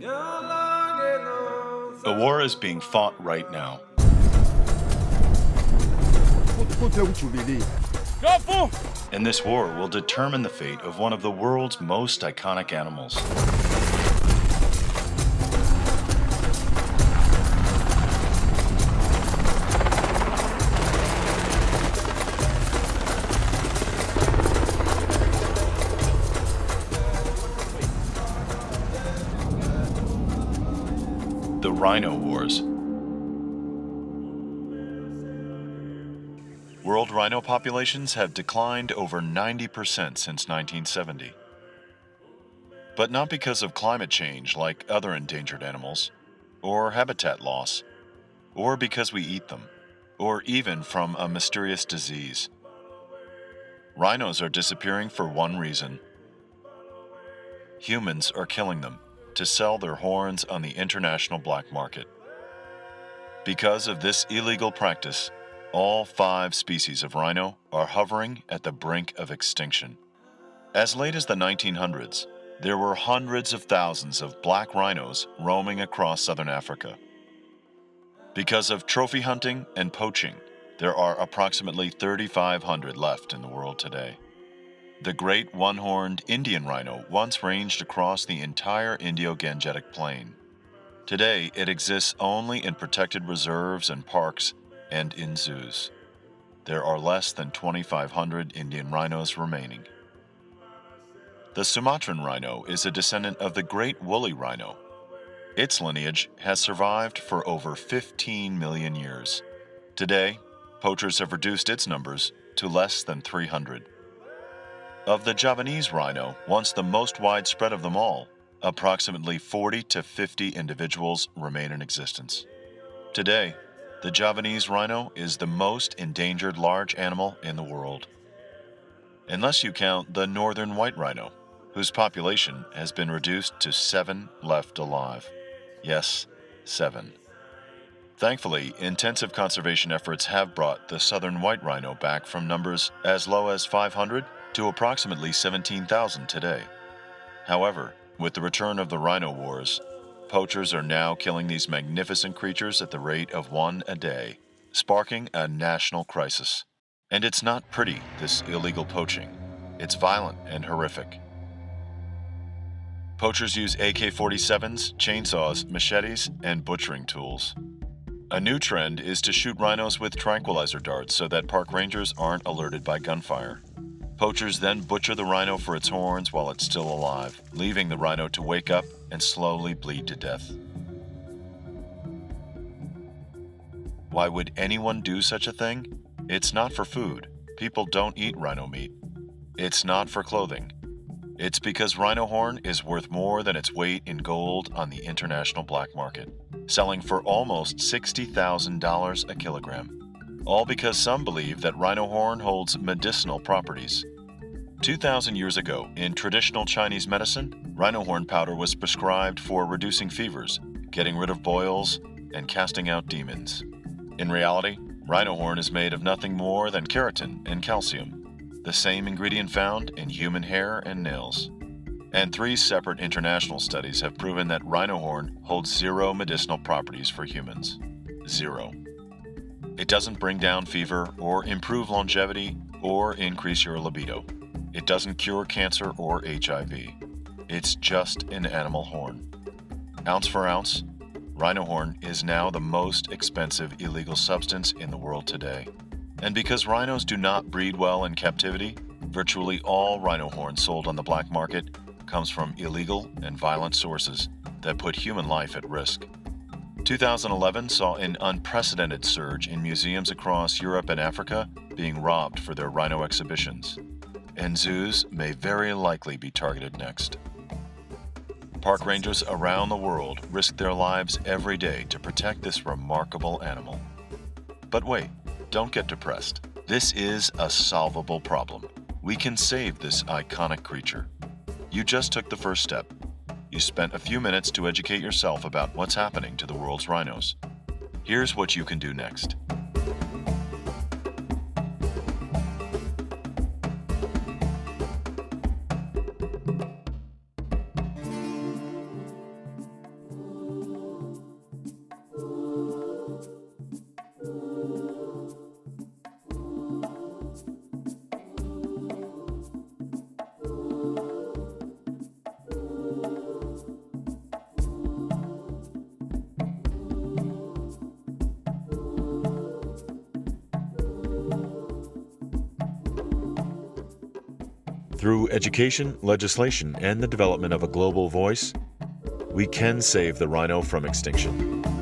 A war is being fought right now. And this war will determine the fate of one of the world's most iconic animals. The Rhino Wars. World rhino populations have declined over 90% since 1970. But not because of climate change like other endangered animals, or habitat loss, or because we eat them, or even from a mysterious disease. Rhinos are disappearing for one reason. Humans are killing them to sell their horns on the international black market. Because of this illegal practice, all 5 species of rhino are hovering at the brink of extinction. As late as the 1900s, there were hundreds of thousands of black rhinos roaming across southern Africa. Because of trophy hunting and poaching, there are approximately 3,500 left in the world today. The great one-horned Indian rhino once ranged across the entire Indo-Gangetic Plain. Today, it exists only in protected reserves and parks and in zoos. There are less than 2,500 Indian rhinos remaining. The Sumatran rhino is a descendant of the great woolly rhino. Its lineage has survived for over 15 million years. Today, poachers have reduced its numbers to less than 300. Of the Javanese rhino, once the most widespread of them all, approximately 40 to 50 individuals remain in existence. Today, the Javanese rhino is the most endangered large animal in the world. Unless you count the northern white rhino, whose population has been reduced to 7 left alive. Yes, 7. Thankfully, intensive conservation efforts have brought the southern white rhino back from numbers as low as 500 to approximately 17,000 today. However, with the return of the Rhino Wars, poachers are now killing these magnificent creatures at the rate of 1 a day, sparking a national crisis. And it's not pretty, this illegal poaching. It's violent and horrific. Poachers use AK-47s, chainsaws, machetes, and butchering tools. A new trend is to shoot rhinos with tranquilizer darts so that park rangers aren't alerted by gunfire. Poachers then butcher the rhino for its horns while it's still alive, leaving the rhino to wake up and slowly bleed to death. Why would anyone do such a thing? It's not for food. People don't eat rhino meat. It's not for clothing. It's because rhino horn is worth more than its weight in gold on the international black market, selling for almost $60,000 a kilogram. All because some believe that rhino horn holds medicinal properties. 2,000 years ago, in traditional Chinese medicine, rhino horn powder was prescribed for reducing fevers, getting rid of boils, and casting out demons. In reality, rhino horn is made of nothing more than keratin and calcium, the same ingredient found in human hair and nails. And 3 separate international studies have proven that rhino horn holds 0 medicinal properties for humans. 0. It doesn't bring down fever or improve longevity or increase your libido. It doesn't cure cancer or HIV. It's just an animal horn. Ounce for ounce, rhino horn is now the most expensive illegal substance in the world today. And because rhinos do not breed well in captivity, virtually all rhino horn sold on the black market comes from illegal and violent sources that put human life at risk. 2011 saw an unprecedented surge in museums across Europe and Africa being robbed for their rhino exhibitions. And zoos may very likely be targeted next. Park rangers around the world risk their lives every day to protect this remarkable animal. But wait, don't get depressed. This is a solvable problem. We can save this iconic creature. You just took the first step. You spent a few minutes to educate yourself about what's happening to the world's rhinos. Here's what you can do next. Through education, legislation, and the development of a global voice, we can save the rhino from extinction.